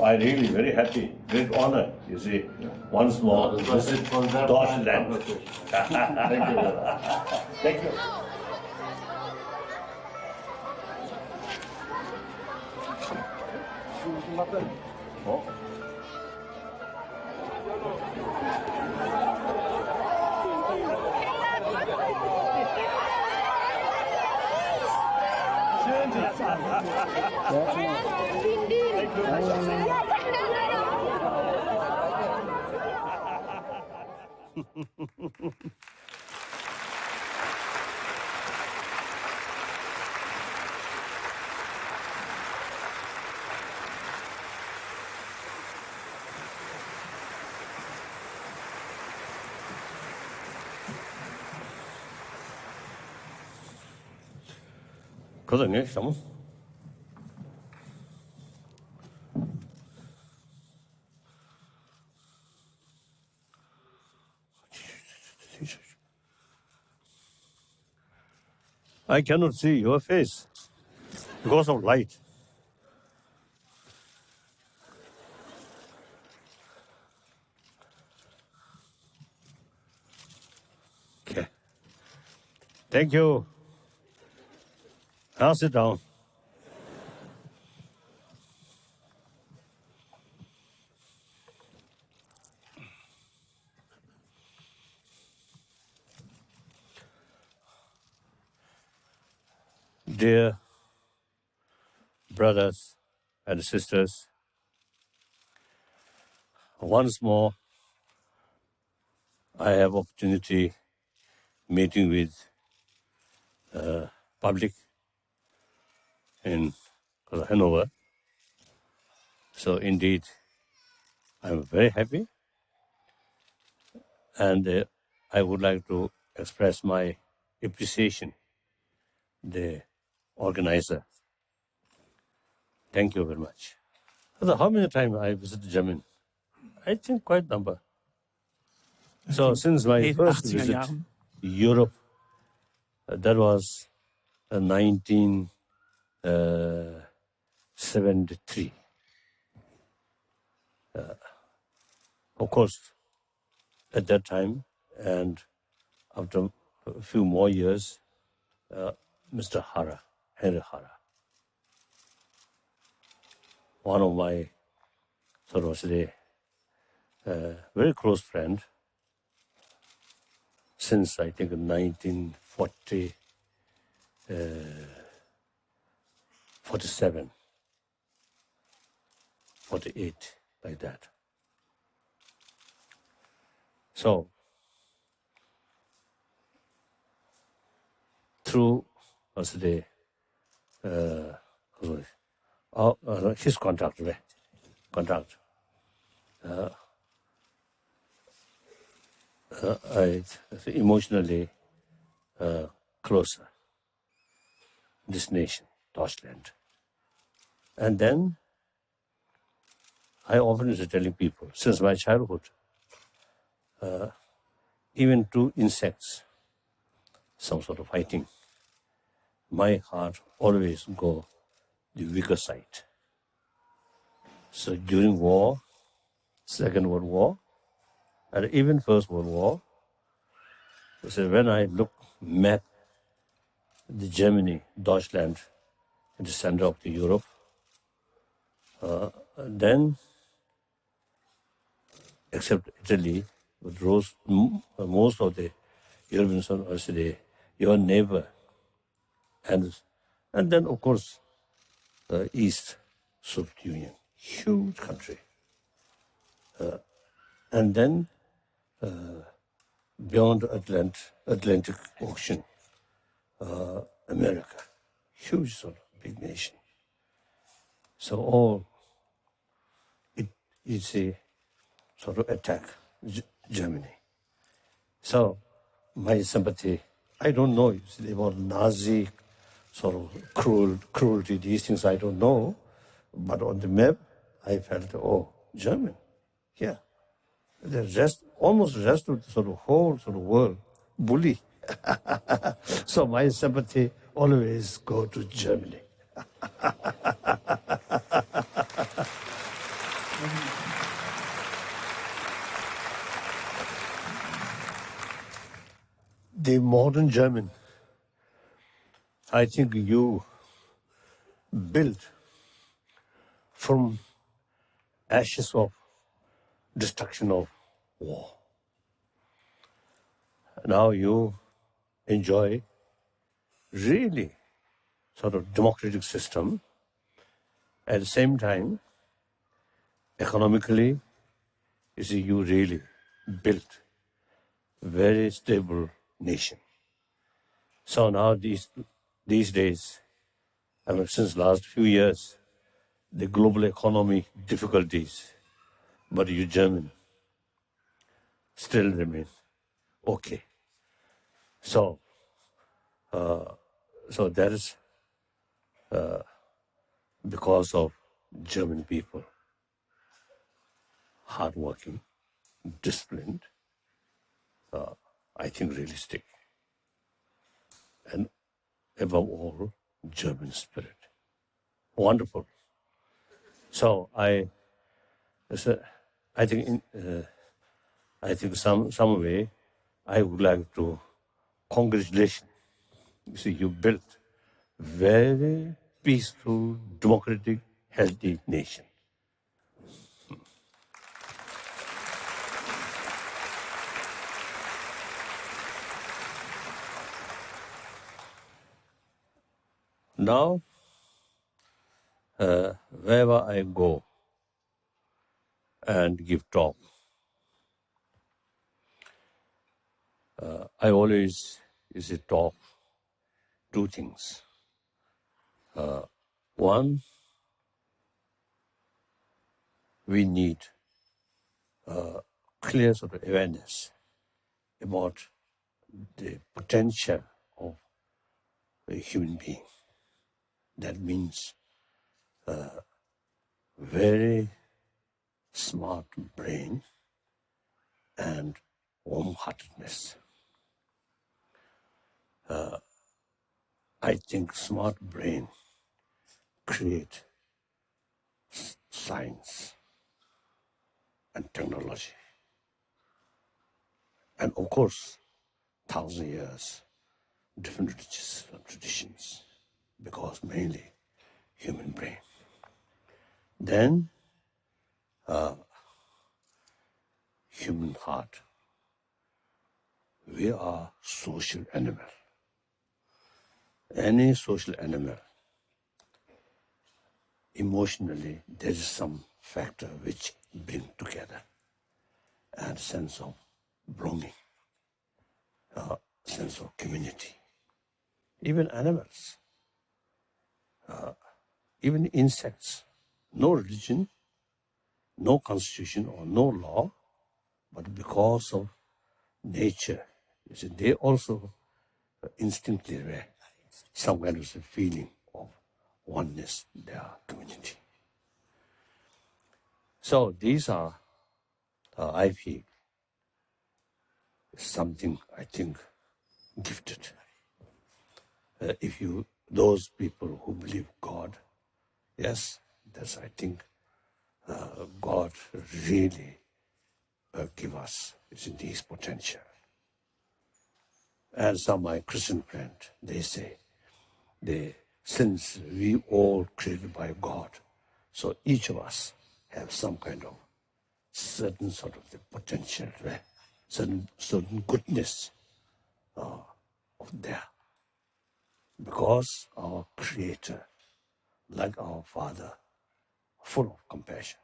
I really very happy, great honor. You see, once more visit Deutschland. Thank you. Thank you. Oh. 그러네, 참. I cannot see your face because of light. Okay. Thank you. I'll sit down. Dear brothers and sisters, once more I have opportunity meeting with public in Hanover. So indeed, I'm very happy, and I would like to express my appreciation, the organizer. Thank you very much. How many times I visited Germany? I think quite a number. So since my first visit to Europe, that was 1973. Of course, at that time, and after a few more years, Mr. Hara, Henry Hara, one of my sort of say, very close friend, since I think 1947, 48, like that. So, through his contact, I emotionally closer this nation, Deutschland. And then I often is telling people, since my childhood, even to insects, some sort of fighting, my heart always go the weaker side. So during war, Second World War, and even First World War, so when I met the Germany, Deutschland, in the center of the Europe, then, except Italy, most of the Europeans are your neighbor, and then of course, East Soviet Union, huge country, and then beyond Atlantic Ocean, America, huge sort of big nation. So all it is a sort of attack Germany. So my sympathy, I don't know about Nazi sort of cruelty, these things I don't know, but on the map I felt, oh, German, yeah. The rest, almost the rest of the sort of whole sort of world, bully. So my sympathy always go to Germany. modern German, I think you built from ashes of destruction of war. Now you enjoy really sort of democratic system. At the same time, economically, you see, you really built a very stable nation. So now these days, I mean, since last few years, the global economy difficulties, but you German still remain okay. So that is because of German people, hardworking, disciplined, I think realistic, and above all, German spirit. Wonderful. So so I think some way, I would like to congratulate. You see, you built very peaceful, democratic, healthy nation. Now, wherever I go and give talk, I always talk two things. One, we need clear sort of awareness about the potential of a human being. That means very smart brain and warm-heartedness. I think smart brain create science and technology. And of course, 1,000 years, different religious traditions, because mainly human brain. Then human heart. We are social animal. Any social animal, emotionally, there is some factor which bring together, and sense of belonging, sense of community. Even animals, even insects, no religion, no constitution or no law, but because of nature, you see, they also instinctively have some kind of feeling of oneness, their community. So these are, I feel, something I think gifted. If those people who believe God, yes, that's I think God really give us these potential. And some my Christian friends, they say, since we all created by God, so each of us have some kind of certain sort of the potential, right? certain goodness of there. Because our Creator, like our Father, full of compassion,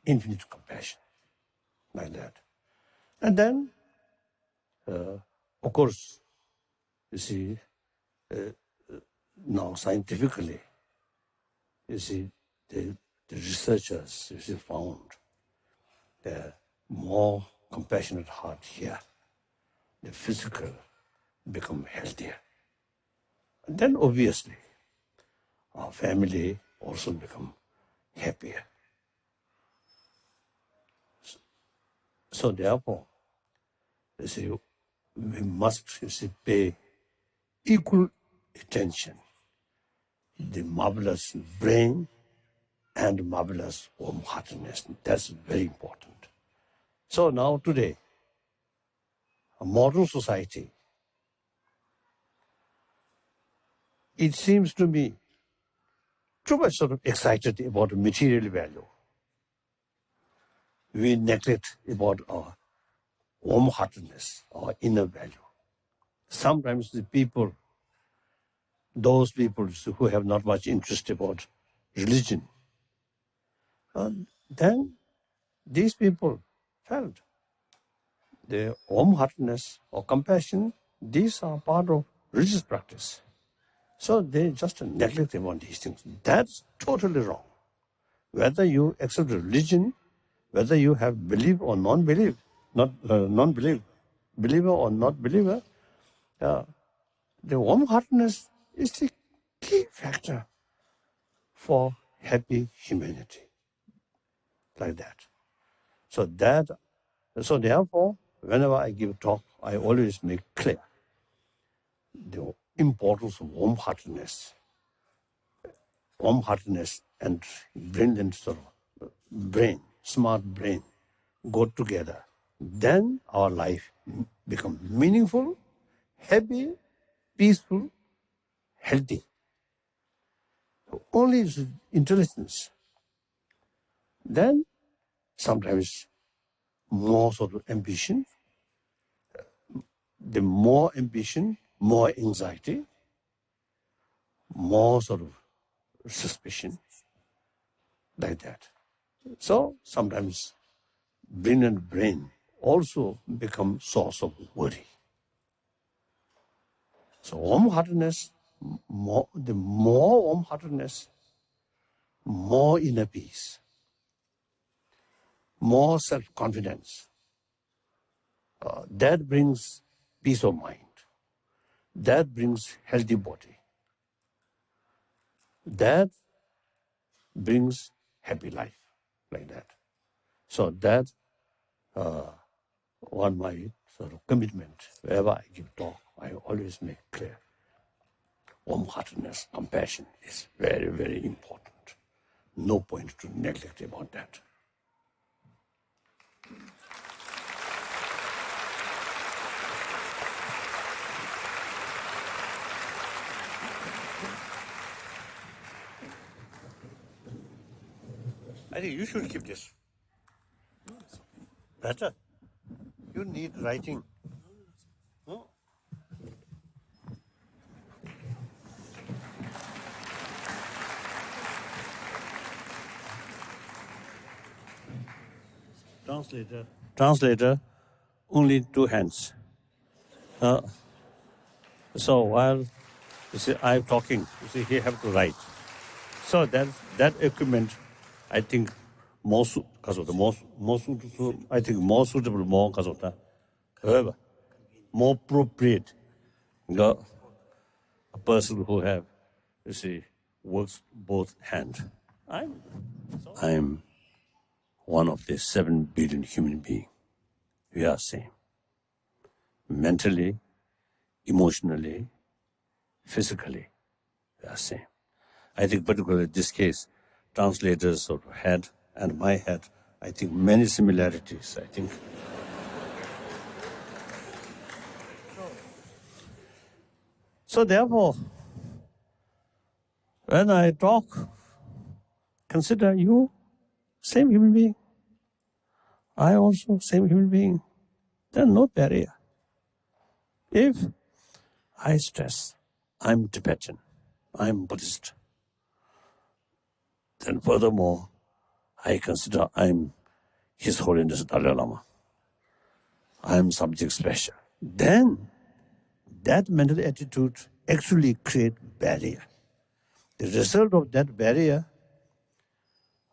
infinite compassion, like that. And then, of course, you see, now scientifically, you see, the researchers, you see, found the more compassionate heart here, the physical become healthier. And then obviously, our family also become happier. So therefore, you see, we must, you see, pay equal attention to the marvelous brain and marvelous warm-heartedness. That's very important. So now today, a modern society, it seems to me too much sort of excited about material value. We neglect about our warm-heartedness, our inner value. Sometimes the people, those people who have not much interest about religion, then these people felt the warm-heartedness or compassion, these are part of religious practice. So they just neglect about these things. That's totally wrong. Whether you accept religion, whether you have belief or non-belief, non-belief, believer or not believer, the warm-heartedness is the key factor for happy humanity. Like that. So therefore, whenever I give talk, I always make clear the importance of warm-heartedness and brilliant sort of brain, smart brain, go together. Then our life becomes meaningful, happy, peaceful, healthy. Only intelligence. Then sometimes more sort of ambition. The more ambition, more anxiety, more sort of suspicion, like that. So sometimes brilliant brain also become source of worry. So warm-heartedness, the more warm-heartedness, more inner peace, more self-confidence. That brings peace of mind. That brings healthy body. That brings happy life, like that. So that one my sort of commitment. Wherever I give talk, I always make clear. Warm-heartedness, compassion is very, very important. No point to neglect about that. I think you should keep this. Better. You need writing. No. Translator, only two hands. So while you see I'm talking, you see he have to write. So that equipment, I think more I think more suitable, more however, more appropriate. The a person who have, you see, works both hands. I'm one of the 7 billion human beings. We are same. Mentally, emotionally, physically, we are same. I think particularly this case, translators sort of had and my head, I think many similarities, I think. So therefore, when I talk, consider you same human being. I also same human being. There's no barrier. If I stress, I'm Tibetan, I'm Buddhist, then furthermore, I consider I'm His Holiness Dalai Lama. I'm something special. Then that mental attitude actually creates barrier. The result of that barrier,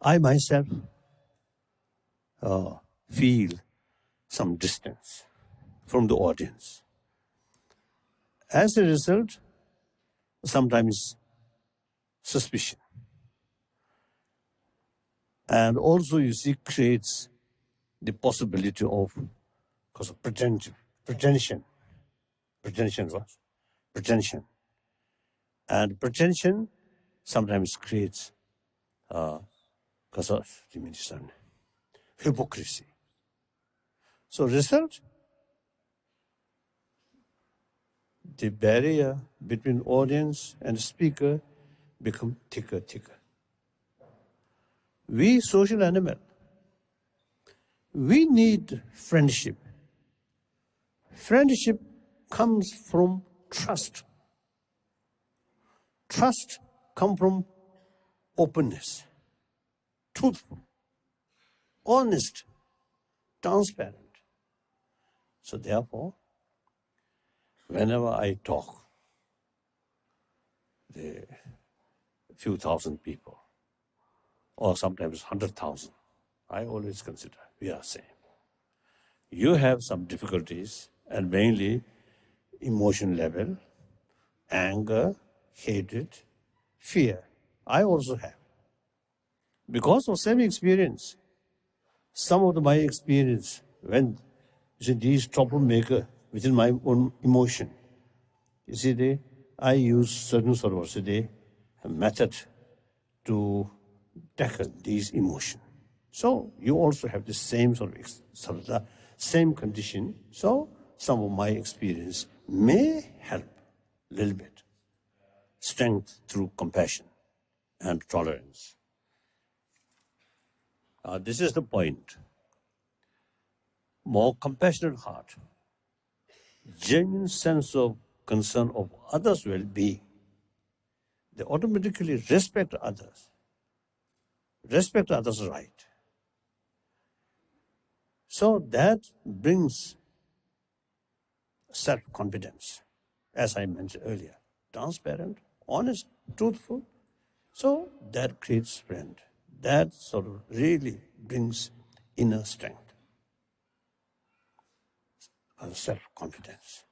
I myself feel some distance from the audience. As a result, sometimes suspicion. And also, you see, creates the possibility of, because of pretension. And pretension sometimes creates, because of hypocrisy. So result, the barrier between audience and speaker become thicker. We social animal, we need friendship. Friendship comes from trust. Trust comes from openness, truthful, honest, transparent. So therefore, whenever I talk, the few thousand people, or sometimes 100,000, I always consider we are same. You have some difficulties, and mainly emotion level, anger, hatred, fear. I also have. Because of same experience, some of my experience, when you see these troublemaker within my own emotion, you see, I use certain sort of a method to tackle these emotions. So you also have the same sort of the same condition. So some of my experience may help a little bit. Strength through compassion and tolerance. This is the point. More compassionate heart, genuine sense of concern of others' well-being. They automatically respect others right. So that brings self-confidence, as I mentioned earlier. Transparent, honest, truthful. So that creates friend. That sort of really brings inner strength and self-confidence.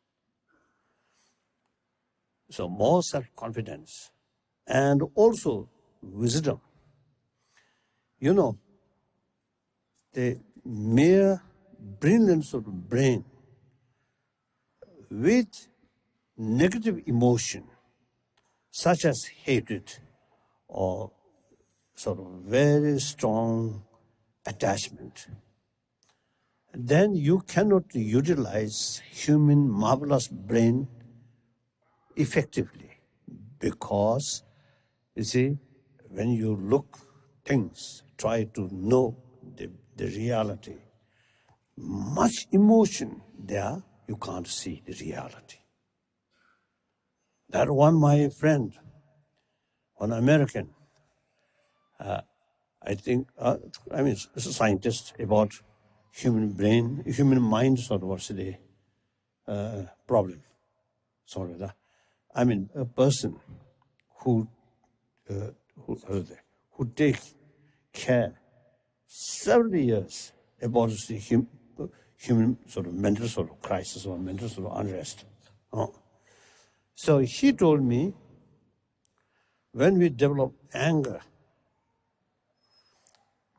So more self-confidence and also wisdom. You know, the mere brilliance of the brain with negative emotion, such as hatred or sort of very strong attachment, then you cannot utilize human marvelous brain effectively, because you see, when you look things, try to know the reality, much emotion there, you can't see the reality. That one, my friend, one American, I think, it's a scientist about human brain, human mind sort of what's the problem. Sorry, a person who takes care several years about the human sort of mental sort of crisis or mental sort of unrest. So he told me, when we develop anger,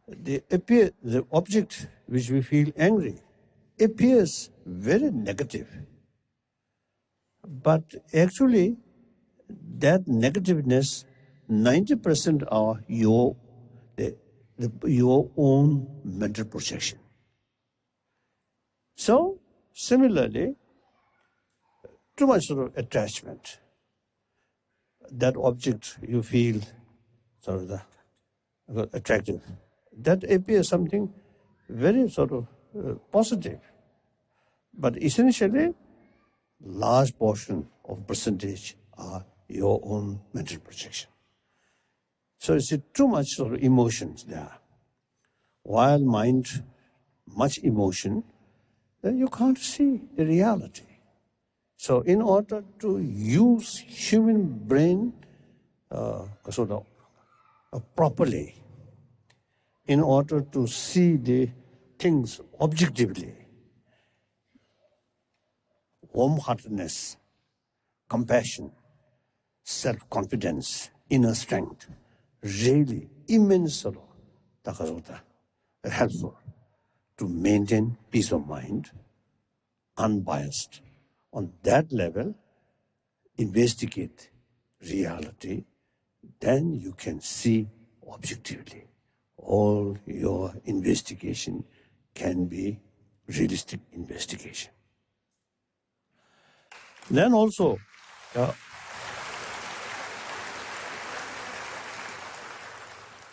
the object which we feel angry appears very negative. But actually, that negativeness, 90% are your own mental projection. So, similarly, too much sort of attachment, that object you feel sort of attractive, that appears something very sort of positive. But essentially, large portion of percentage are your own mental projection. So it's too much sort of emotions there. While mind, much emotion, then you can't see the reality. So in order to use human brain properly, in order to see the things objectively, warm-heartedness, compassion, self-confidence, inner strength, really immense helpful to maintain peace of mind, unbiased. On that level, investigate reality, then you can see objectively. All your investigation can be realistic investigation. Then also,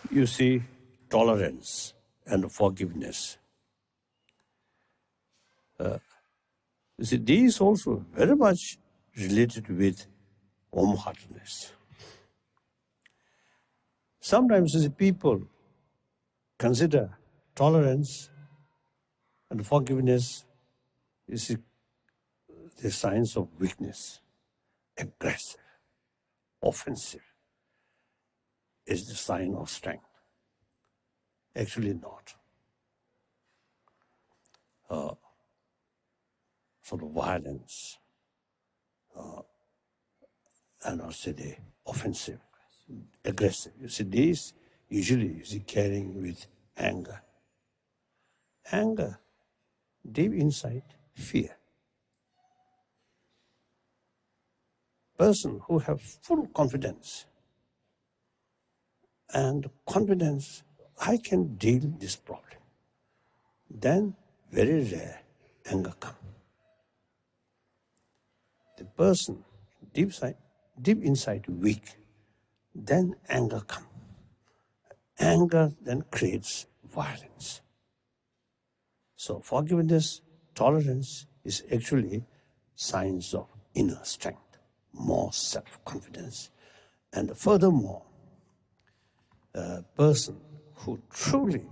you see tolerance and forgiveness. You see, these also very much related with warm-heartedness. Sometimes you see, people consider tolerance and forgiveness, you see, the signs of weakness, aggressive, offensive, is the sign of strength. Actually not. Sort of violence, and also the offensive, aggressive. You see, these usually you see carrying with anger. Anger, deep inside, fear. Person who have full confidence and confidence, I can deal this problem. Then very rare anger comes. The person deep inside weak, then anger comes. Anger then creates violence. So forgiveness, tolerance is actually signs of inner strength, more self-confidence. And furthermore, a person who truly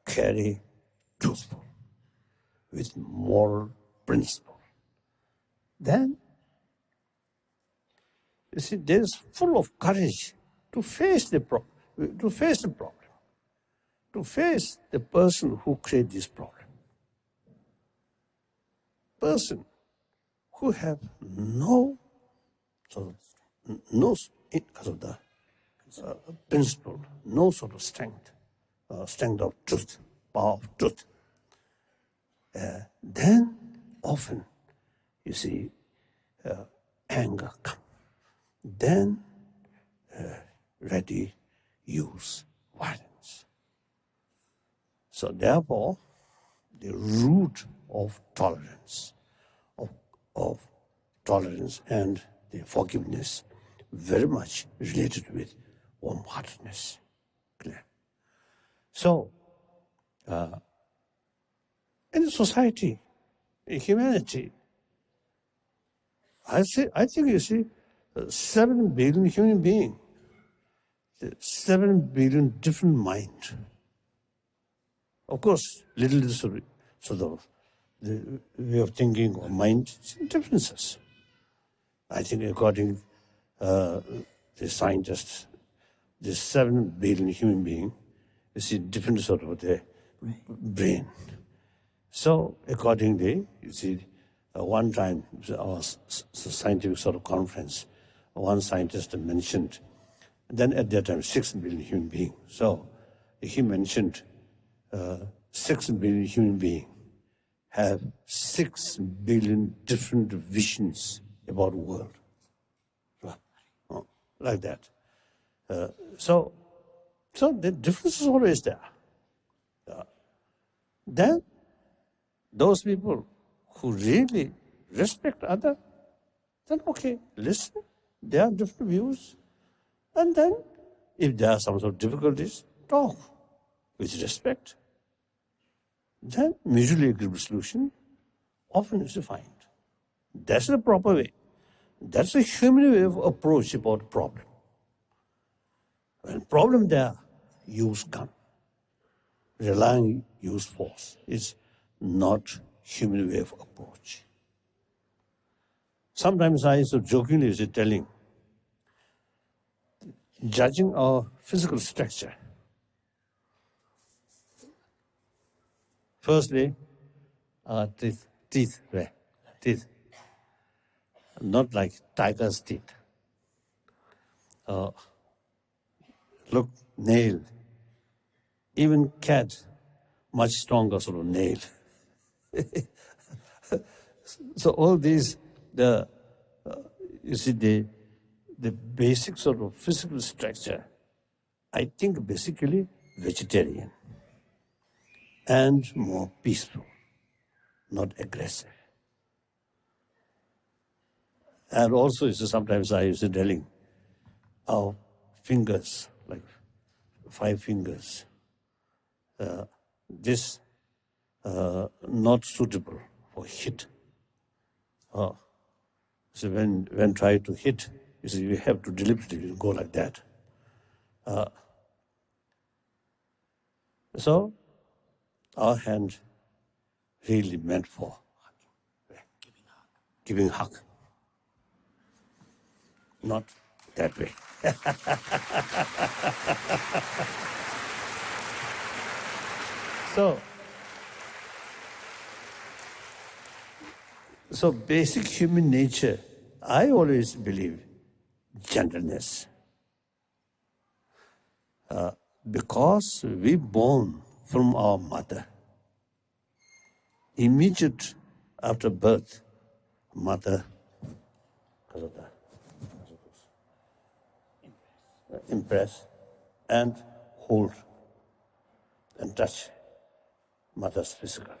carry truthful with moral principle, then you see there's full of courage to face the problem, to face the person who created this problem. Person who have no because of the principle, no sort of strength, strength of truth, power of truth. Then often, you see, anger comes. Then ready use violence. So therefore, the root of tolerance, of tolerance and the forgiveness, very much related with warm-heartedness. Clear? So, in society, in humanity, I think you see, 7 billion human beings, 7 billion different minds. Of course, little sort of the way of thinking or mind differences. I think according the scientists, the 7 billion human beings, you see different sort of the brain. So accordingly, you see, one time our scientific sort of conference, one scientist mentioned, then at that time 6 billion human beings. So he mentioned 6 billion human beings have 6 billion different visions about the world. Like that. So the difference is always there. Then those people who really respect others, then okay, listen, they have different views. And then if there are some sort of difficulties, talk with respect. Then mutually agreeable solution often is defined. That's the proper way. That's a human way of approach about the problem. When problem there, use gun. Relying use force is not human way of approach. Sometimes I so jokingly is telling, judging our physical structure. Firstly, our teeth, not like tiger's teeth. Look, nail. Even cat, much stronger sort of nail. So all these, you see, the basic sort of physical structure, I think basically vegetarian and more peaceful, not aggressive. And also, sometimes I used to telling our fingers, like 5 fingers, this not suitable for hit. So when try to hit, you have to deliberately go like that. So our hand really meant for giving hug, not that way. So basic human nature, I always believe gentleness. Because we born from our mother, immediate after birth, mother impress and hold and touch mother's physical.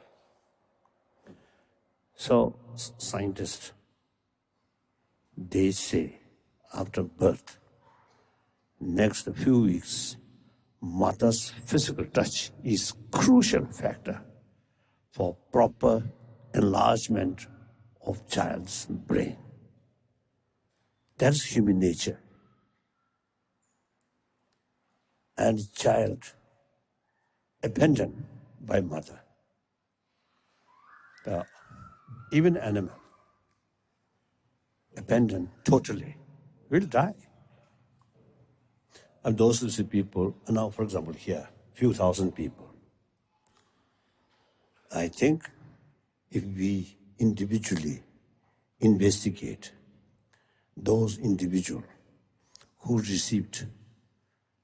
So scientists, they say after birth, next few weeks, mother's physical touch is crucial factor for proper enlargement of child's brain. That's human nature. And child abandoned by mother. Even animal abandoned totally will die. And those are the people, now for example here, few thousand people. I think if we individually investigate those individuals who received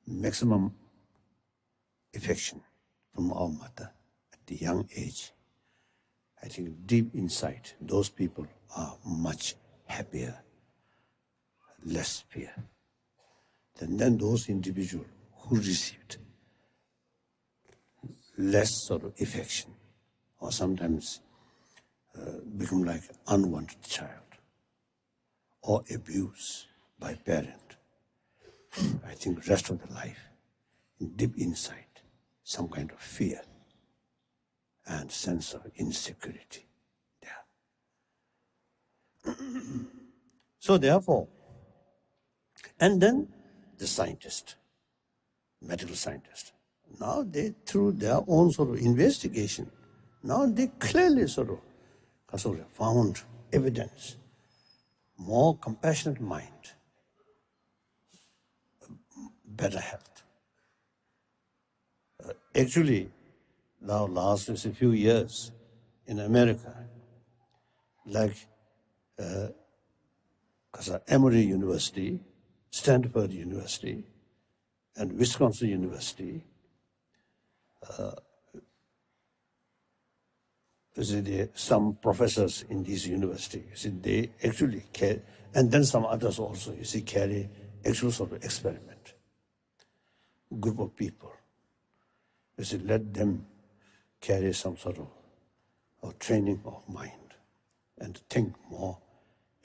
maximum affection from our mother at the young age, I think deep inside, those people are much happier, less fear, than those individuals who received less sort of affection, or sometimes become like unwanted child, or abused by parent. I think rest of the life, deep inside, some kind of fear and sense of insecurity there. So therefore, and then the scientist, medical scientist, now they, through their own sort of investigation, now they clearly sort of found evidence, more compassionate mind, better health. Actually, now last a few years in America, like Emory University, Stanford University, and Wisconsin University, some professors in these universities, they actually carry, and then some others also, carry actual sort of experiment. Group of people, let them carry some sort of training of mind and think more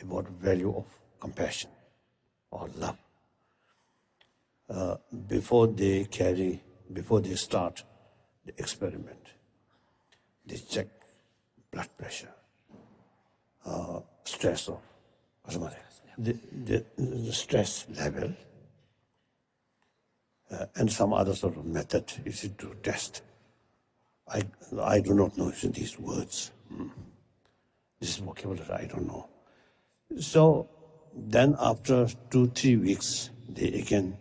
about value of compassion or love. Before they start the experiment, they check blood pressure, stress of the stress level, and some other sort of method is to test. I do not know these words. This vocabulary I don't know. So then after 2-3 weeks, they again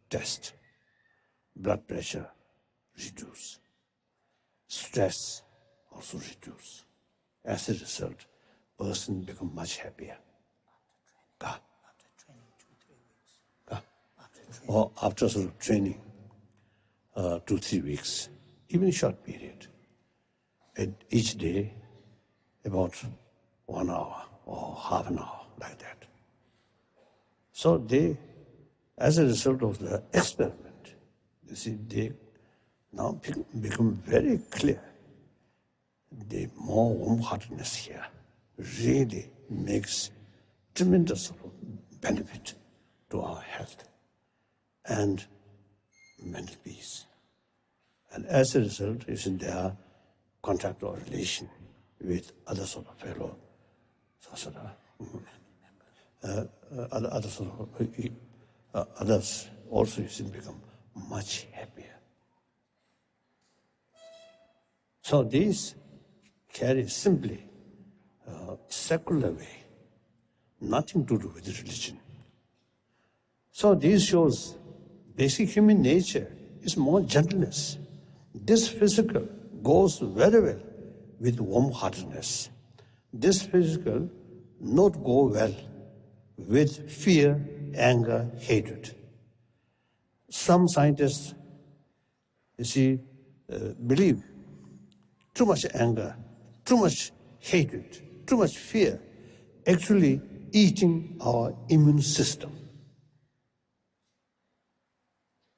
test. Blood pressure reduce. Stress also reduce. As a result, person become much happier. After training, 2-3 weeks. Or after sort of training, 2-3 weeks, even short period. And each day, about 1 hour or half an hour, like that. So they, as a result of the experiment, they now become very clear. The more warm-heartedness here really makes tremendous benefit to our health and mental peace. And as a result, is in their contact or relation with other sort of fellow, other sort of, others also is become much happier. So these carry simply secular way, nothing to do with religion. So this shows basic human nature is more gentleness. This physical goes very well with warm-heartedness. This physical not go well with fear, anger, hatred. Some scientists, you see, believe too much anger, too much hatred, too much fear, actually eating our immune system.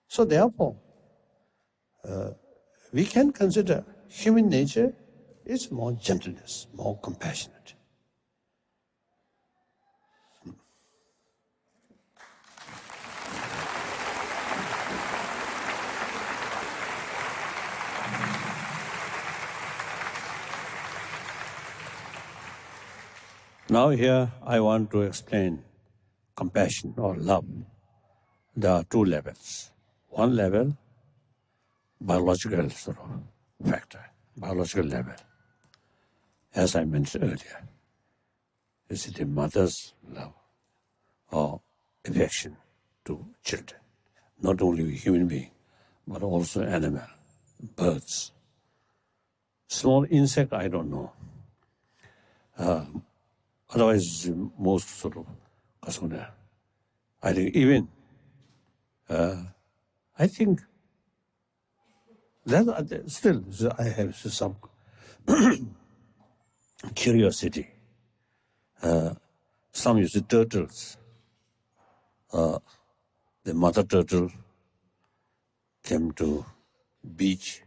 So therefore, we can consider human nature is more gentleness, more compassionate. Now here I want to explain compassion or love. There are two levels. One level, biological sort of factor, biological level. As I mentioned earlier, is it the mother's love or affection to children? Not only human being, but also animal, birds. Small insect, I don't know. Otherwise, most sort of, I think even, I think that still I have some curiosity. Some use the turtles. The mother turtle came to beach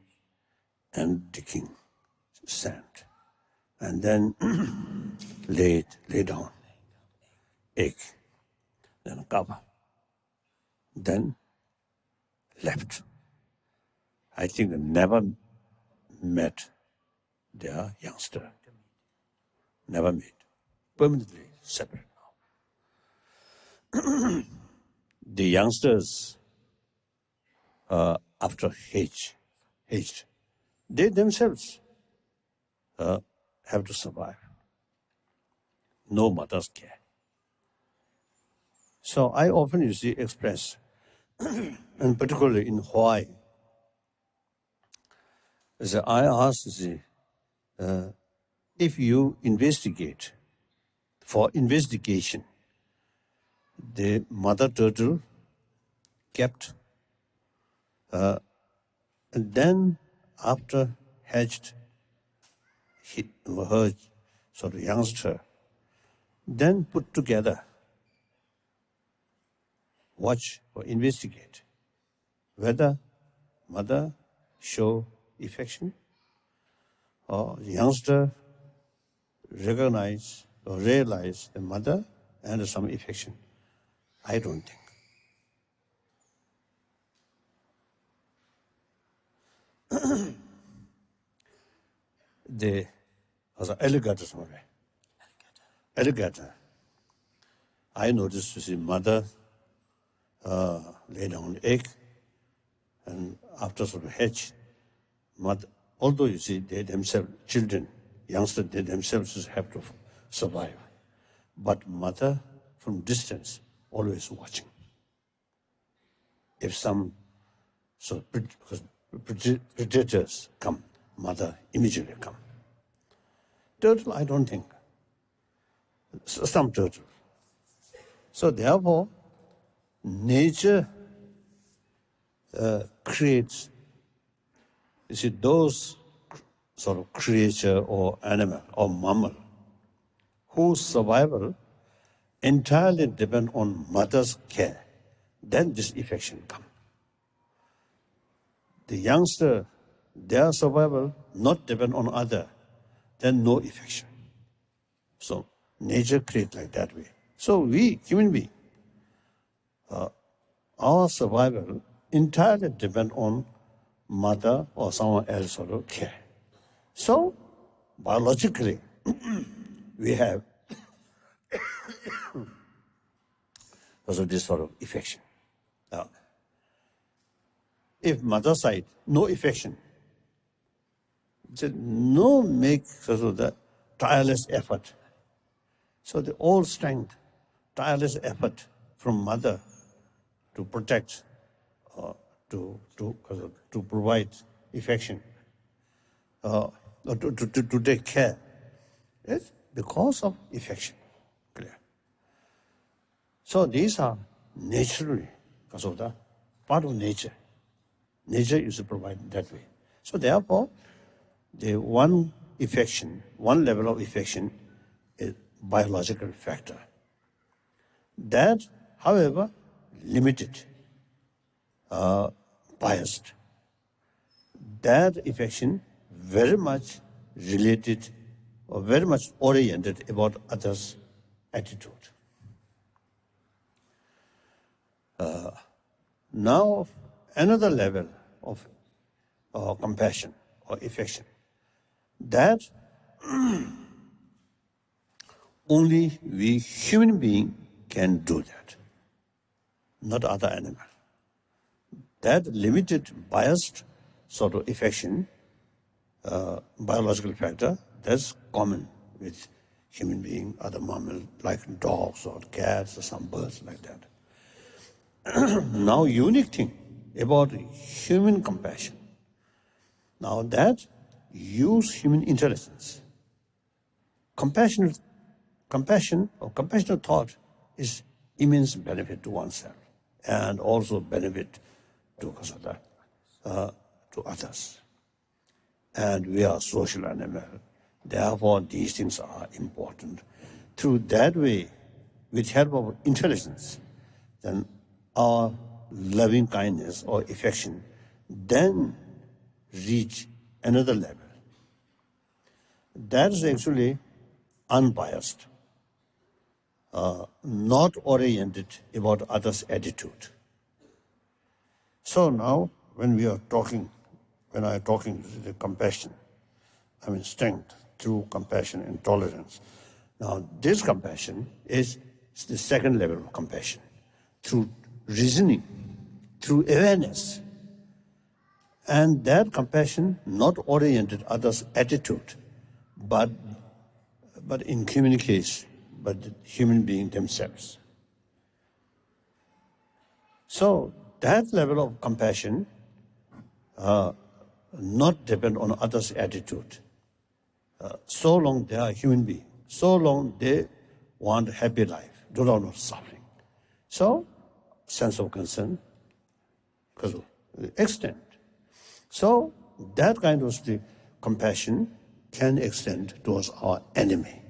and digging sand, and then lay down egg, then cover, then left. I think they never met their youngster. Never met. Permanently separate now. The youngsters, after aged, they themselves have to survive. No mother's care. So I often you see express, and particularly in Hawaii, so I ask if you investigate, for investigation, the mother turtle kept, and then after hatched her sort of youngster, then put together, watch or investigate whether mother show affection or youngster recognize or realize the mother and some affection. I don't think. The alligator. I noticed to see mother lay down egg, and after sort of hatch, mother, although you see they themselves, children, youngsters, they themselves have to survive. But mother from distance, always watching. If some sort of predators come, mother immediately come. Turtle, I don't think. Some turtle. So therefore, nature creates, you see, those sort of creature or animal or mammal whose survival entirely depend on mother's care. Then this affection comes. The youngster, their survival not depend on other, then no affection. So nature creates like that way. So we, human beings, our survival entirely depends on mother or someone else sort of care. So biologically, we have also this sort of affection. Now, if mother side, no affection, no make sort of the tireless effort. So the all strength, tireless effort from mother to protect, to provide affection, or to take care. It's because of affection. Clear. So these are naturally, because of the part of nature. Nature is to provide that way. So therefore, the one affection, one level of affection is biological factor. That, however, limited, biased. That affection very much related or very much oriented about others' attitude. Now, another level of compassion or affection, that only we human beings can do that, not other animal. That limited, biased sort of affection, biological factor, that's common with human beings, other mammals, like dogs or cats or some birds like that. Now, unique thing about human compassion, now that use human intelligence. Compassion or compassionate thought is immense benefit to oneself and also benefit to others. And we are social animal. Therefore, these things are important. Through that way, with help of intelligence, then our loving kindness or affection then reach another level. That is actually unbiased, not oriented about others' attitude. So now, when I am talking the compassion, I mean strength through compassion and tolerance. Now, this compassion is the second level of compassion, through reasoning, through awareness. And that compassion not oriented others' attitude, but in communication, but the human being themselves. So that level of compassion not depend on others' attitude. So long they are human beings, so long they want a happy life, do not want suffering. So, sense of concern, because of the extent. So, that kind of the compassion can extend towards our enemy.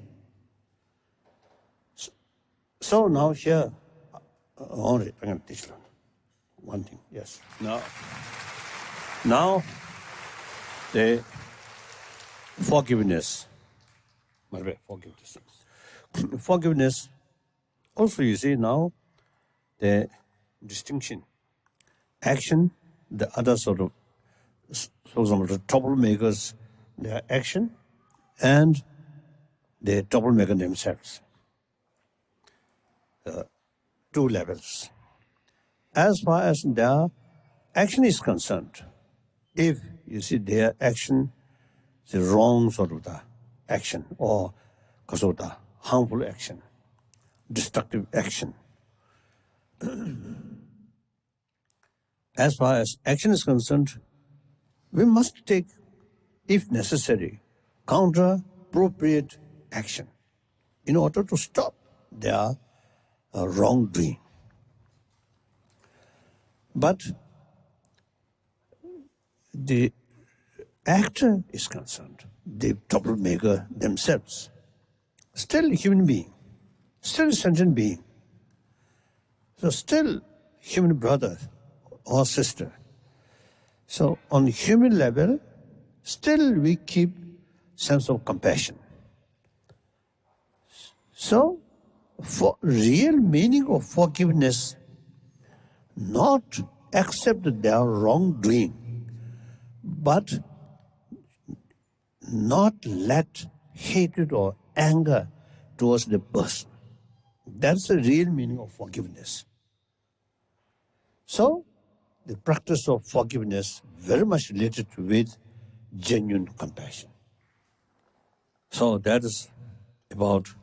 So now here, only I'm going to teach one thing. Yes. Now, the forgiveness. Forgiveness. Also, you see now the distinction. Action, the other sort of, for example, the troublemakers, their action, and the troublemaker themselves. Two levels. As far as their action is concerned, if you see their action, the wrong sort of the action, or because of the harmful action, destructive action. As far as action is concerned, we must take, if necessary, counter-appropriate action in order to stop their wrongdoing. But the actor is concerned, the troublemaker themselves, still human being, still sentient being. So still human brother or sister. So on human level, still we keep sense of compassion. So for real meaning of forgiveness, not accept their wrongdoing, but not let hatred or anger towards the person. That's the real meaning of forgiveness. So, the practice of forgiveness very much related with genuine compassion. So that is about,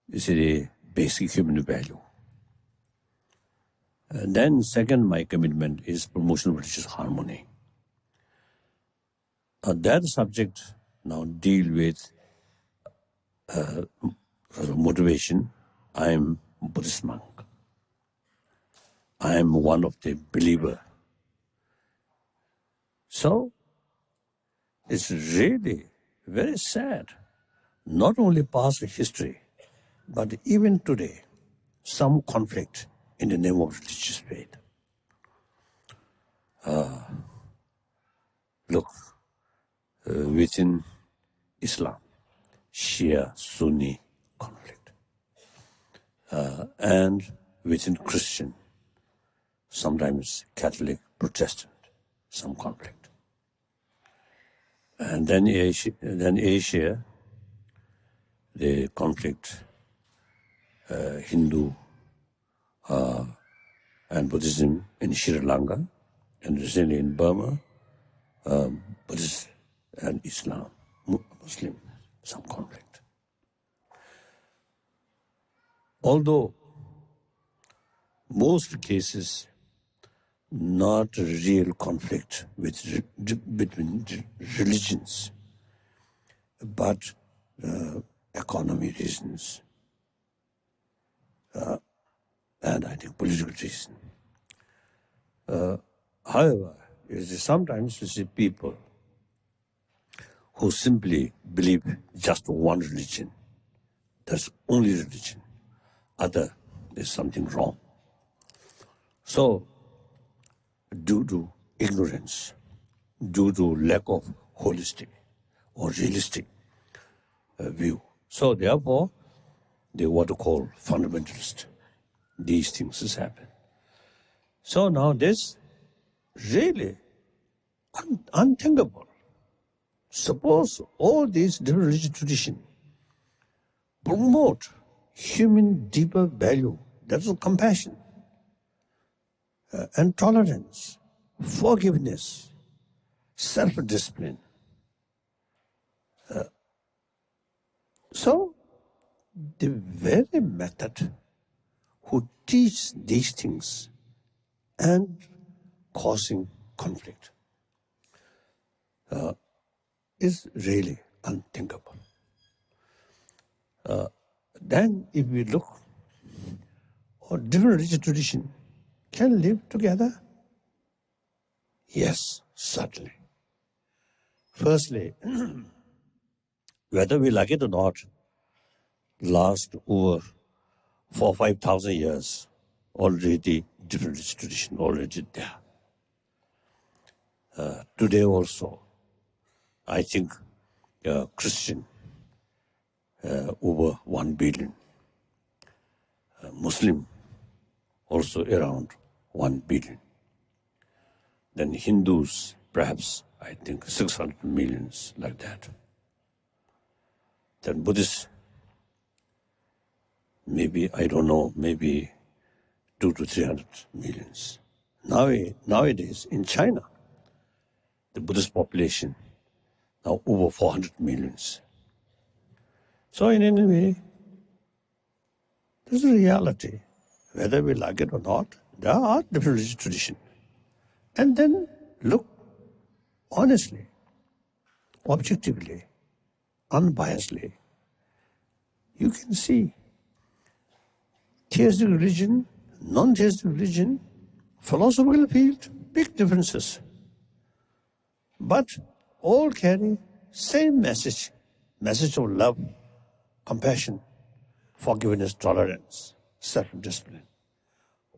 you see, the basic human value. And then second, my commitment is promotion of religious harmony. That subject now deal with motivation. I am a Buddhist monk. I am one of the believer. So it's really very sad. Not only past history, but even today, some conflict in the name of religious faith. Look, within Islam, Shia, Sunni conflict. And within Christian, sometimes Catholic, Protestant, some conflict. And then Asia, the conflict, Hindu and Buddhism in Sri Lanka, and recently in Burma, Buddhist and Islam, Muslim, some conflict. Although most cases not real conflict between religions, but economy reasons, and I think political reasons. However, sometimes you see people who simply believe just one religion. That's only religion. Other, there's something wrong. So, due to ignorance, due to lack of holistic or realistic view. So therefore, they what to call fundamentalist. These things has happened. So now this really unthinkable. Suppose all these different religious traditions promote human deeper value, that's compassion, and tolerance, forgiveness, self-discipline. So, the very method who teach these things and causing conflict is really unthinkable. Then, if we look, different religious traditions can live together? Yes, certainly. Firstly, whether we like it or not, last over 4,000-5,000 years, already different religious tradition already there. Today also, I think Christian over 1 billion, Muslim also around 1 billion. Then Hindus, perhaps, I think 600 millions, like that. Then Buddhists, maybe, I don't know, maybe 200 to 300 millions. Nowadays, in China, the Buddhist population now over 400 millions. So in any way, this is a reality. Whether we like it or not, there are different religious traditions. And then look honestly, objectively, unbiasedly. You can see theistic religion, non-theistic religion, philosophical field, big differences. But all carry same message of love, compassion, forgiveness, tolerance, self-discipline.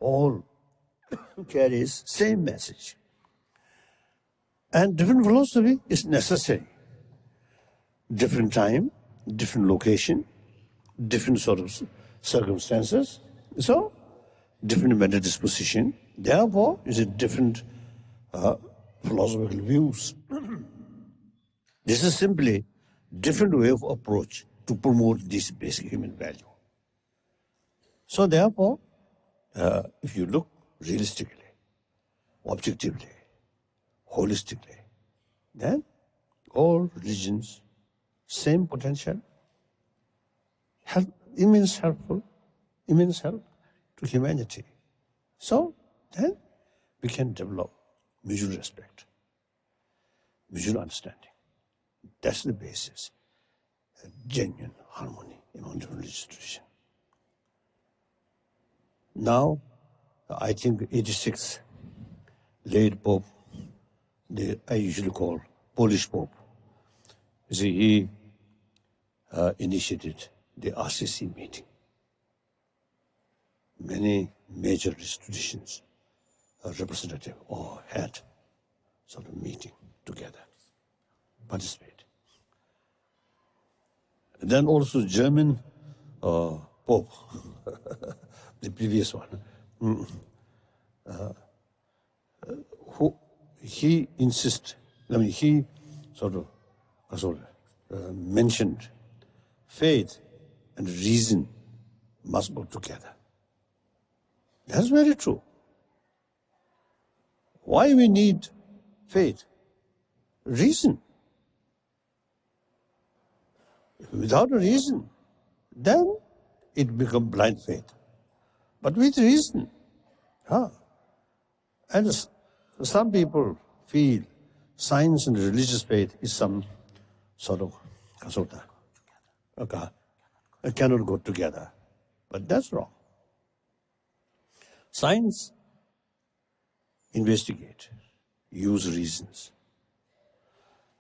All carries same message. And different philosophy is necessary. Different time, different location, different sort of circumstances. So, different mental disposition. Therefore, is a different philosophical views. This is simply different way of approach to promote this basic human value. So therefore, if you look realistically, objectively, holistically, then all religions, same potential, immense help to humanity. So then we can develop mutual respect, mutual understanding. That's the basis, a genuine harmony among the religious tradition. Now, I think 86 late Pope, I usually call Polish Pope, you see, he initiated the RCC meeting. Many major religious traditions representative or had sort of meeting together, participate. And then also German Pope, the previous one, who he he sort of mentioned faith and reason must go together. That's very true. Why we need faith? Reason. Without a reason, then it becomes blind faith. But with reason. And some people feel science and religious faith is some sort of cannot go together. But that's wrong. Science investigate, use reasons,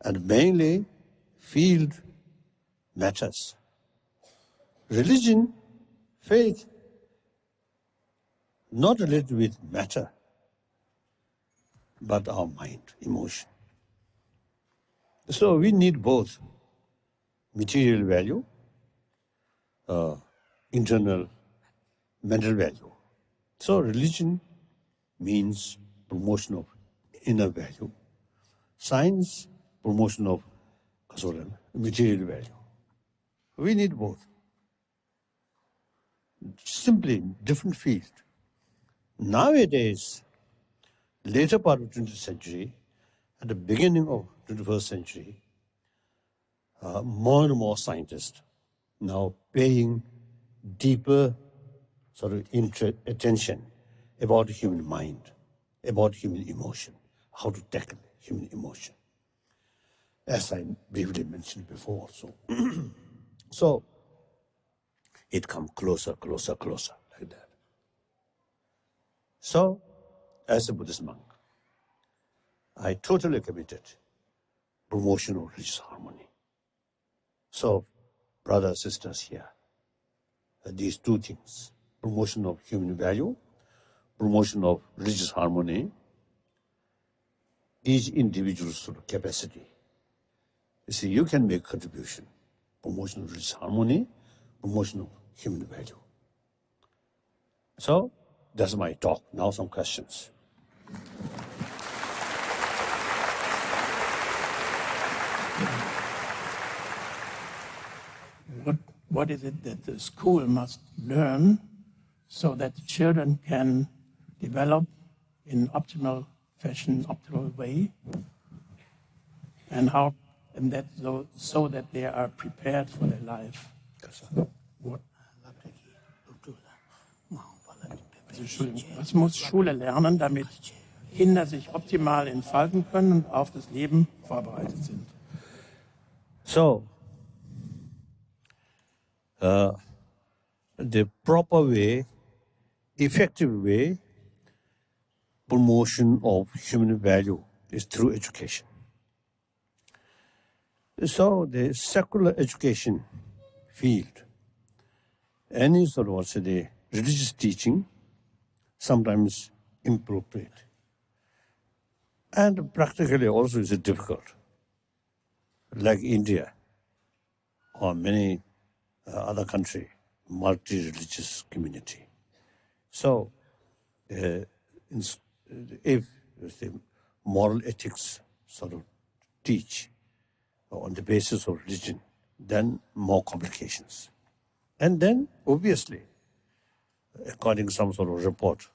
and mainly field matters. Religion, faith, not related with matter, but our mind, emotion. So we need both material value, internal mental value. So religion means promotion of inner value. Science, promotion of material value. We need both. Simply different field. Nowadays, later part of 20th century, at the beginning of 21st century, more and more scientists now paying deeper attention about human mind, about human emotion, how to tackle human emotion, as I briefly mentioned before also. So it comes closer, like that. So, as a Buddhist monk, I totally committed promotion of religious harmony. So, brothers, sisters here, these two things, promotion of human value, promotion of religious harmony, each individual's sort of capacity. You see, you can make contribution, promotion of religious harmony, promotion of human value. So, that's my talk. Now some questions. What is it that the school must learn so that the children can develop in optimal fashion, optimal way, and so that they are prepared for their life? Was muss Schule lernen, damit Kinder sich optimal entfalten können und auf das Leben vorbereitet sind? So, the proper way, effective way, promotion of human value is through education. So the secular education field, any sort of the religious teaching, sometimes inappropriate. And practically also is difficult, like India or many other countries multi-religious community. So, if the moral ethics sort of teach on the basis of religion, then more complications. And then, obviously, according to some sort of report,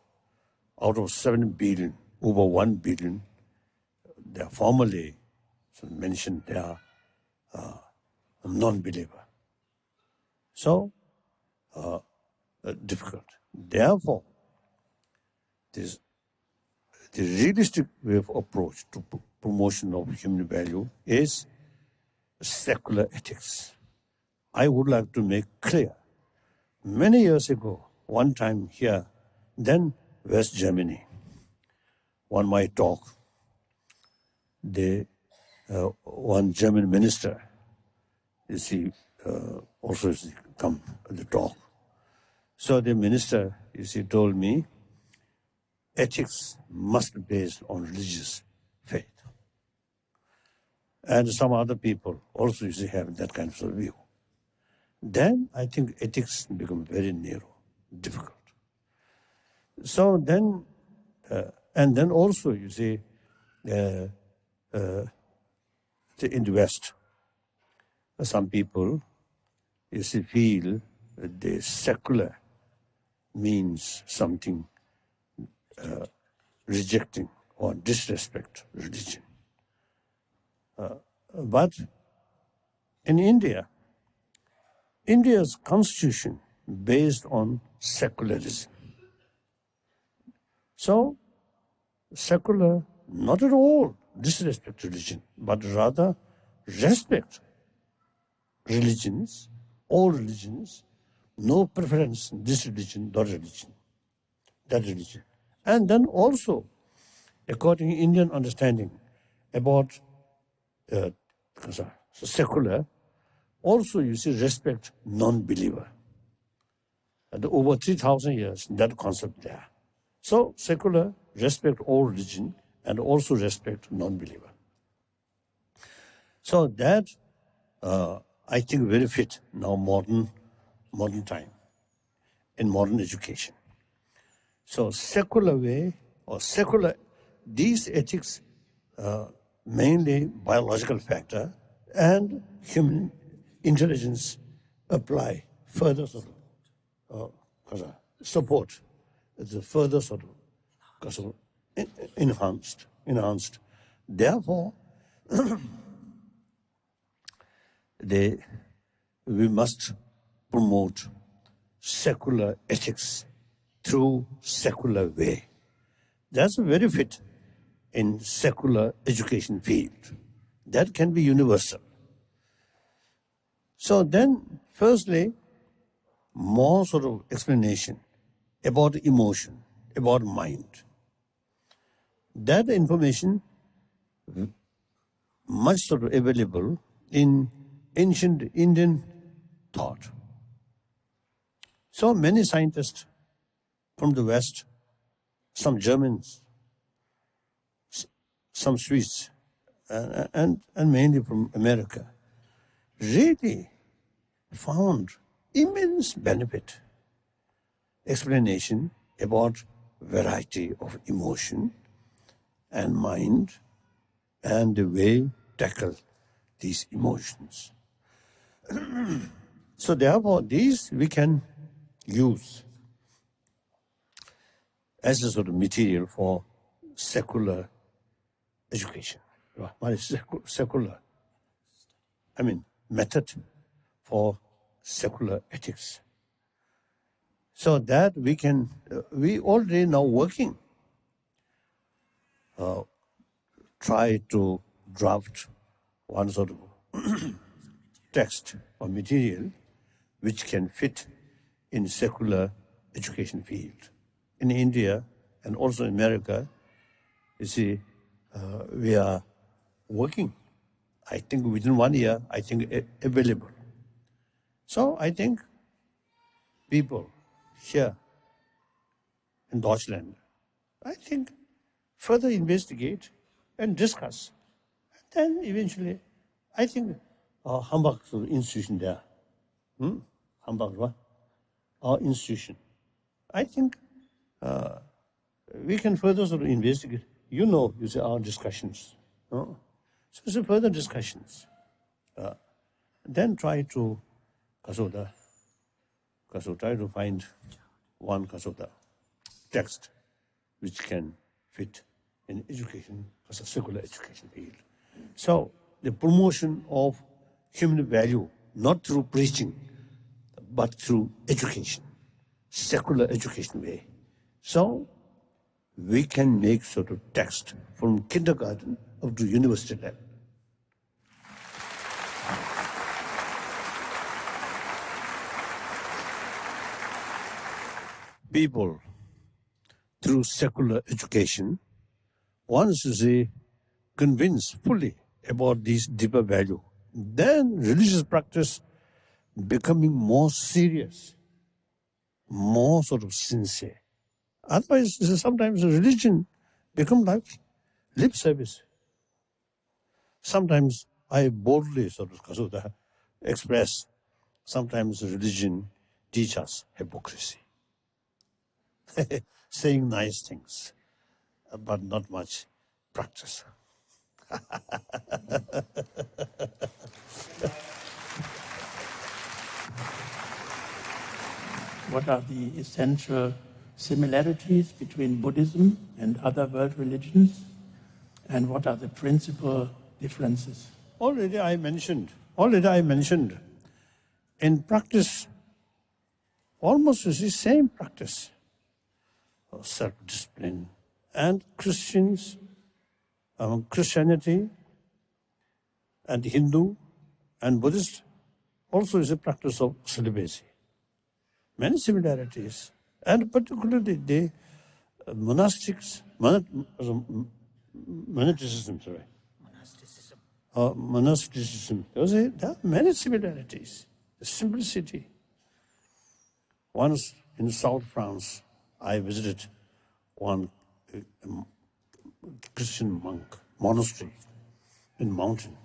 out of 7 billion, over 1 billion, they are formally mentioned they are a non-believer. So, difficult. Therefore, the realistic way of approach to promotion of human value is secular ethics. I would like to make clear, many years ago, one time here, then West Germany, on my talk, one German minister, also come to the talk. So the minister, told me, ethics must be based on religious faith. And some other people also have that kind of view. Then I think ethics become very narrow, difficult. So then, and then also in the West, some people feel the secular means something rejecting or disrespect religion. But in India's constitution based on secularism. So, secular, not at all disrespect religion, but rather respect religions, all religions, no preference, this religion, that religion, that religion. And then also, according to Indian understanding about secular, also respect non-believer. And over 3,000 years, that concept there. So secular, respect all religion, and also respect non-believer. So that, I think, very fit now modern time, in modern education. So secular way, or secular, these ethics, mainly biological factor and human intelligence apply further support, the further enhanced. Therefore, we must promote secular ethics through secular way. That's very fit in secular education field. That can be universal. So then, firstly, more explanation about emotion, about mind. That information much available in ancient Indian thought. So many scientists from the West, some Germans, some Swiss, and mainly from America, really found immense benefit, explanation about variety of emotion and mind and the way tackle these emotions. So therefore, these we can use as a material for secular education. What is secular? I mean, method for secular ethics. So that we can, we already now working, try to draft one text or material which can fit in secular education field. In India and also in America, we are working. I think within 1 year, I think available. So I think people here in Deutschland, I think further investigate and discuss. And then eventually, I think Hamburg institution there, Hamburg, what? our institution. I think we can further sort of investigate. You see, our discussions. No? So it's a further discussions. Then try to find one text which can fit in education, as a secular education field. So the promotion of human value, not through preaching, but through education, secular education way. So we can make sort of text from kindergarten up to university level. People, through secular education, once they convinced fully about this deeper value, then religious practice becoming more serious, more sort of sincere. Otherwise, sometimes religion become like lip service. Sometimes I boldly sort of express, sometimes religion teaches us hypocrisy. Saying nice things, but not much practice. What are the essential similarities between Buddhism and other world religions? And what are the principal differences? Already I mentioned, in practice, almost the same practice of self-discipline. And Christianity and Hindu and Buddhist also is a practice of celibacy. Many similarities, and particularly the monasticism, there are many similarities. The simplicity. Once in South France, I visited one Christian monk monastery in mountain.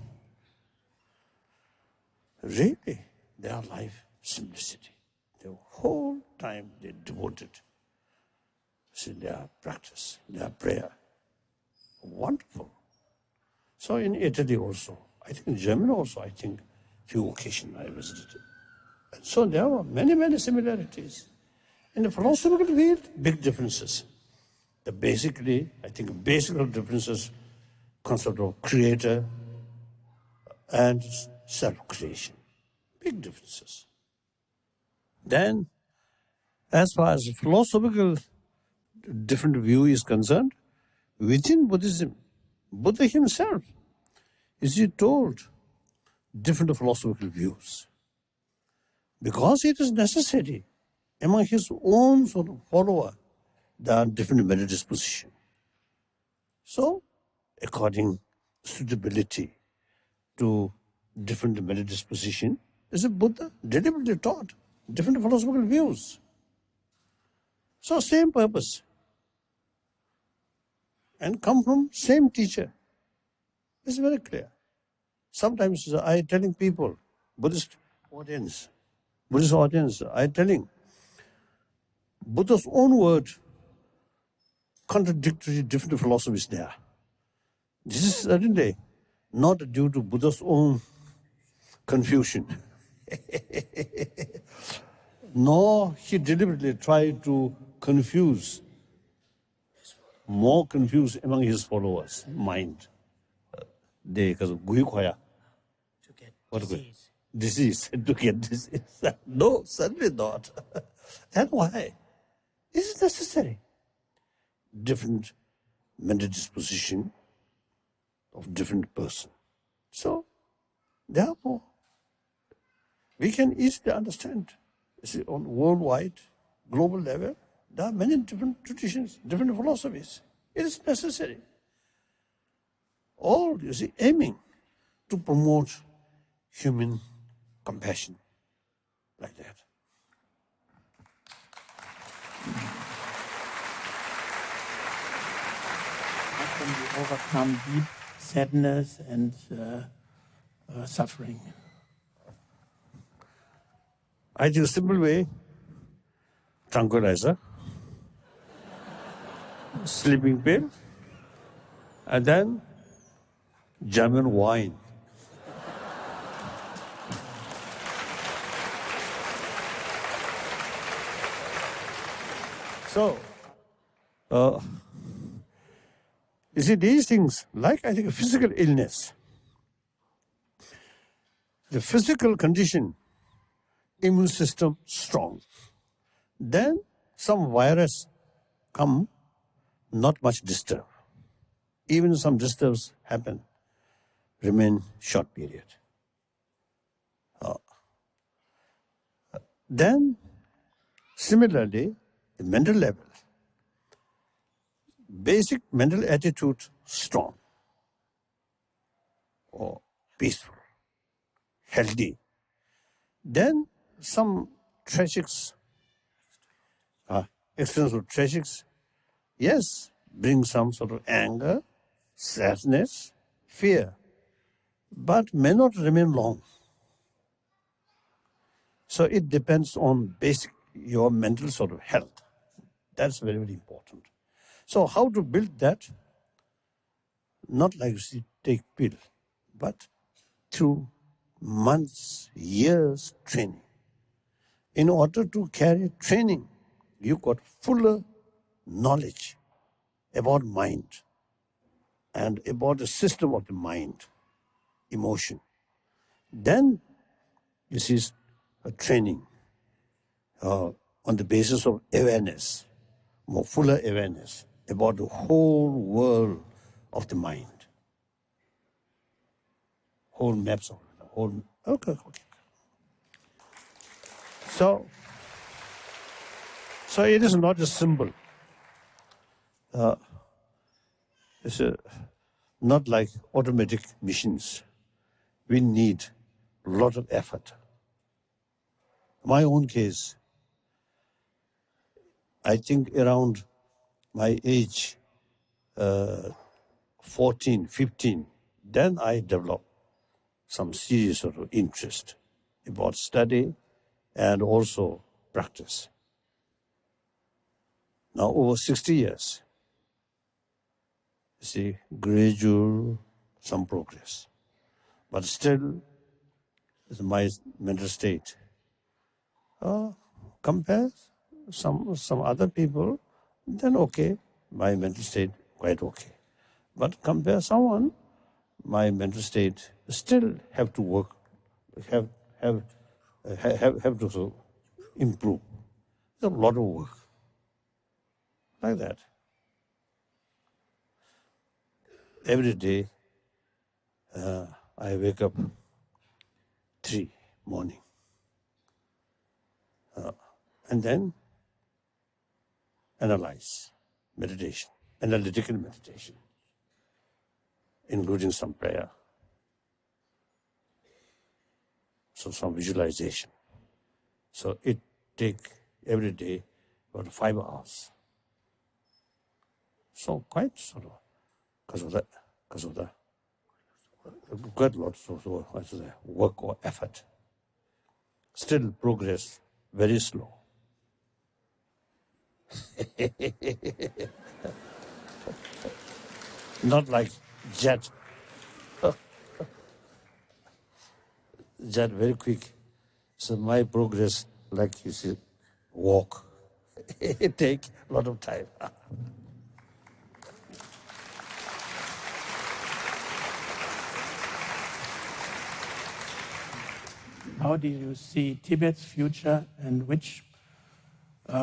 Really, their life, simplicity. The whole time they devoted to their practice, their prayer. Wonderful. So in Italy also, I think in Germany also, I think few occasions I visited. And so there were many, many similarities. In the philosophical field, big differences. Basically, I think basic differences, concept of creator and self-creation. Big differences. Then, as far as philosophical different view is concerned, within Buddhism, Buddha himself is told different philosophical views. Because it is necessary among his own sort of follower, there are different mental disposition. So, according suitability to different mental disposition, is a Buddha deliberately taught different philosophical views. So same purpose. And come from same teacher. It's very clear. Sometimes I telling people, Buddhist audience, I telling Buddha's own word contradictory different philosophies there. This is certainly not due to Buddha's own confusion. Nor he deliberately tried to confuse among his followers' mind. They because of Guyukhaya. To get What disease. Disease, to get disease. No, certainly not. That's why. This is necessary. Different mental disposition of different person. So, therefore, we can easily understand. You see, on worldwide, global level, there are many different traditions, different philosophies. It is necessary. All, you see, aiming to promote human compassion like that. How can we overcome deep sadness and suffering? I think a simple way tranquilizer, sleeping pill, and then German wine. So, you see, these things, like I think a physical illness, the physical condition, immune system strong. Then some virus come, not much disturb. Even some disturbs happen, remain short period. Then, similarly, the mental level, basic mental attitude strong or peaceful, healthy. Then some tragics, external tragics, yes, bring some sort of anger, sadness, fear, but may not remain long. So it depends on basic, your mental sort of health. That's very, very important. So how to build that? Not like you take pill, but through months, years training. In order to carry training, you got fuller knowledge about mind and about the system of the mind, emotion. Then this is a training on the basis of awareness, more fuller awareness about the whole world of the mind. Whole maps of it, whole. Okay. So it is not a symbol. It's not like automatic machines. We need a lot of effort. My own case, I think around my age, 14, 15, then I developed some serious sort of interest about study and also practice. Now over 60 years, you see, gradual, some progress. But still, my mental state, compare some other people, then okay, my mental state quite okay. But compare someone, my mental state still have to work, have to improve. It's a lot of work. Like that. Every day, I wake up 3 morning. And then analyze, meditation, analytical meditation, including some prayer, so some visualization. So it take every day about 5 hours. So quite sort of, because of that, quite a lot of work or effort. Still progress very slow. Not like jet. Jet very quick. So my progress, like you see, walk. It takes a lot of time. How do you see Tibet's future, and which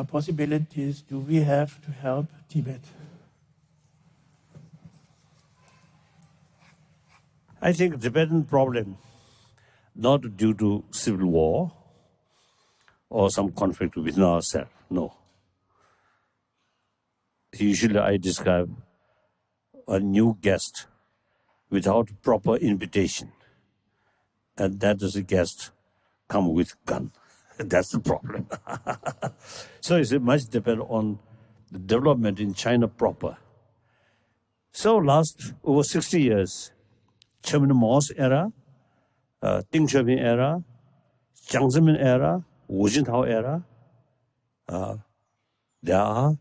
possibilities do we have to help Tibet? I think Tibetan problem, not due to civil war or some conflict within ourselves, no. Usually I describe a new guest without proper invitation, and that is a guest come with gun. That's the problem. So it much depend on the development in China proper. So last over 60 years, Chairman Mao's era, Deng Xiaoping era, Jiang Zemin era, Wu Jintao era, there are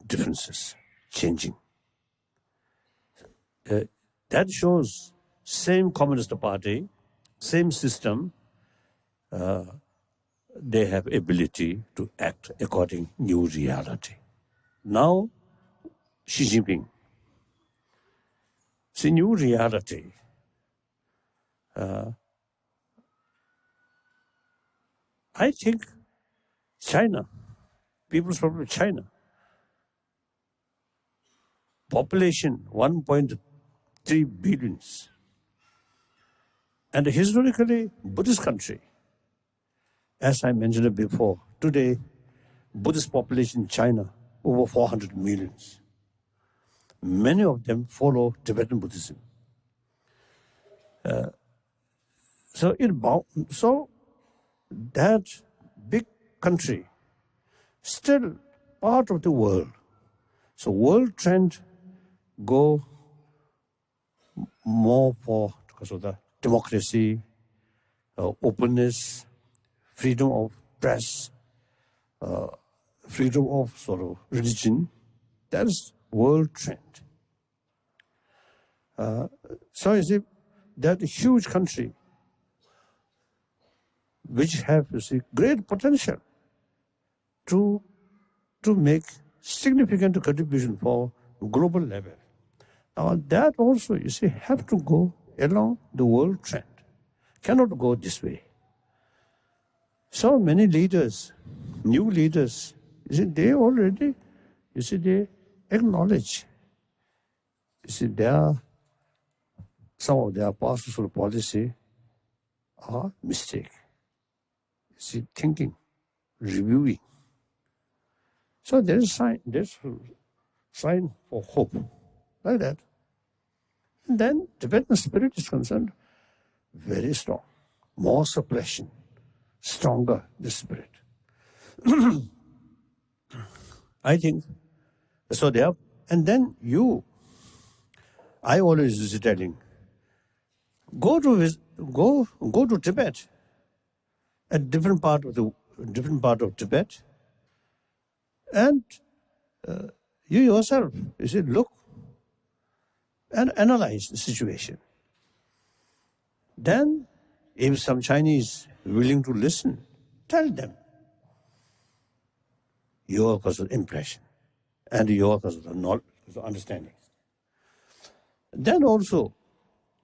differences changing. That shows same Communist Party, same system, they have ability to act according new reality. Now, Xi Jinping, see new reality. I think China, People's Republic of China, population 1.3 billions, and historically Buddhist country. As I mentioned before, today Buddhist population in China over 400 millions. Many of them follow Tibetan Buddhism. So that big country, still part of the world. So world trend go more for because of the democracy, openness, freedom of press, freedom of sort of religion. That is world trend. So you see, that huge country which have, you see, great potential to make significant contribution for global level. Now that also, you see, have to go along the world trend. Cannot go this way. So many leaders, new leaders, you see, they already, you see, they acknowledge, you see, some of their past sort of policy are mistake. You see, thinking, reviewing. So there's sign for hope, like that. And then Tibetan spirit is concerned, very strong, more suppression, stronger the spirit. I think so. There, and then I always is telling, go to Tibet, a different part of Tibet, and you yourself, you see, look and analyze the situation. Then, if some Chinese willing to listen, tell them your impression and your knowledge, understanding. Then also,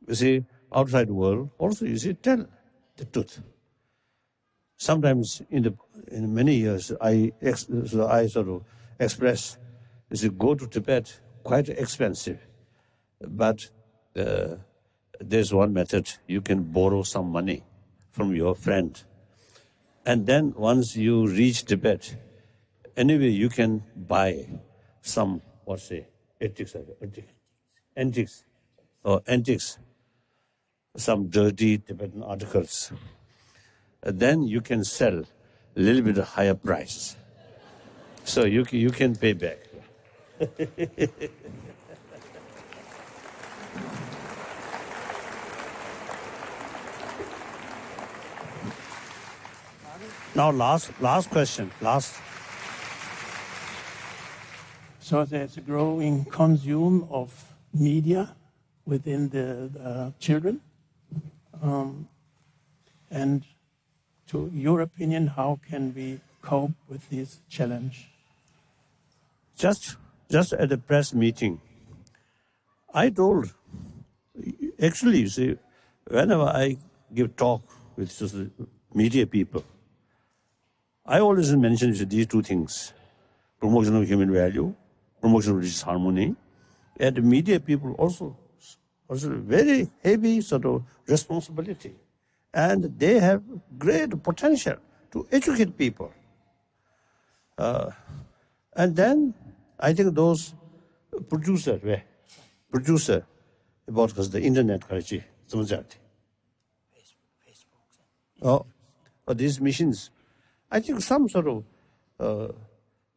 you see, outside the world, also you see, tell the truth. Sometimes in many years, I sort of express, you see, go to Tibet, quite expensive, but there's one method: you can borrow some money from your friend, and then once you reach Tibet, anyway you can buy some antiques, some dirty Tibetan articles. Then you can sell a little bit higher price, so you can pay back. Now, last question. So there's a growing consume of media within the children. And to your opinion, how can we cope with this challenge? Just at the press meeting, I told, actually, you see, whenever I give talk with media people, I always mention these two things: promotion of human value, promotion of religious harmony, and the media people also very heavy sort of responsibility, and they have great potential to educate people. And then I think those producer about the internet culture, these missions. I think some sort of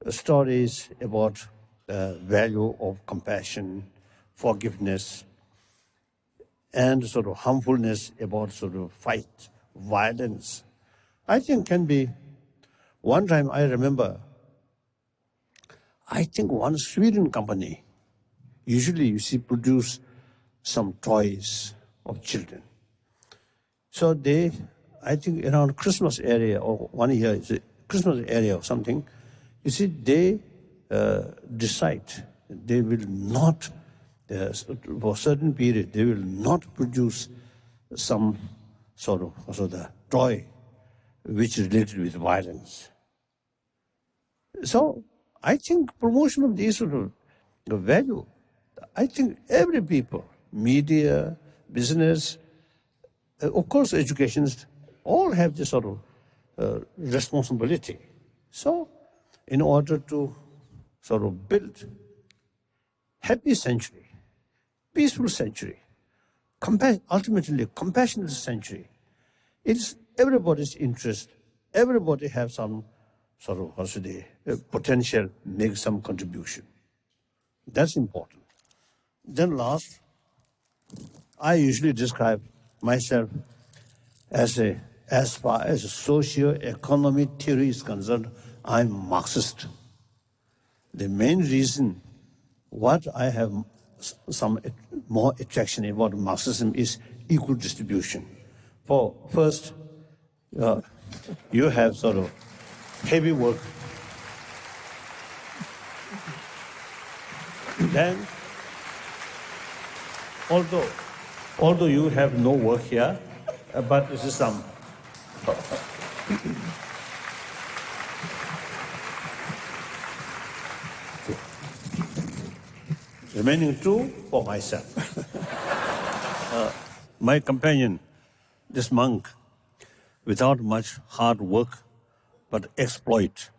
stories about value of compassion, forgiveness, and sort of harmfulness about sort of fight, violence, I think can be One time I remember, I think one Sweden company, usually you see produce some toys of children. So they, I think around Christmas area or 1 year, Christmas area or something, you see they decide they will not, for a certain period, they will not produce some sort of also the toy which is related with violence. So I think promotion of these sort of value, I think every people, media, business, of course educationists, all have this sort of responsibility. So in order to sort of build happy century, peaceful century, ultimately compassionate century, it's everybody's interest. Everybody have some sort of, how should they, potential, make some contribution. That's important. Then last, I usually describe myself as far as socio-economic theory is concerned, I'm Marxist. The main reason what I have some more attraction about Marxism is equal distribution. For first, you have sort of heavy work. Then, although you have no work here, but this is some. Remaining two for myself. My companion, this monk, without much hard work, but exploit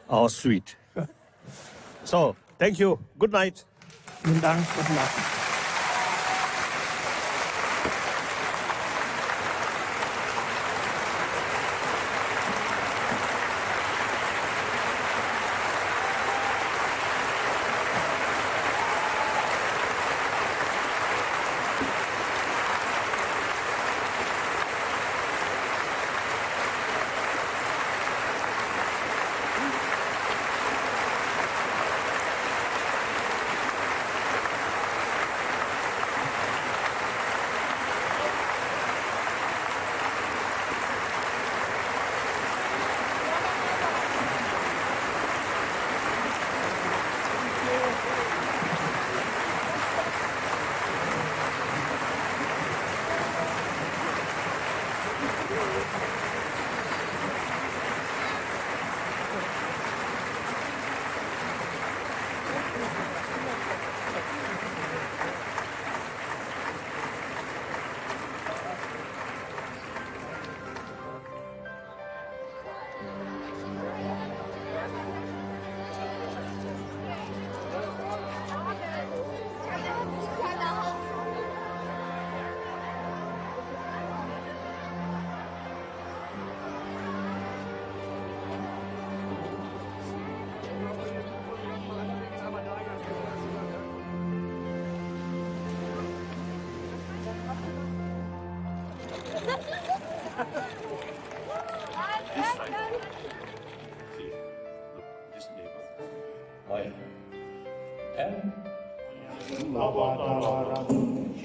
our sweet. So, thank you. Good night. Vielen Dank. Guten Nacht.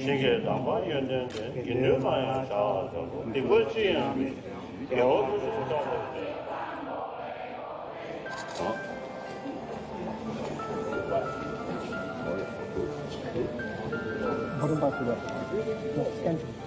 Geshe Gendun Yonten, Gendun Yonten, the word Sehr gut.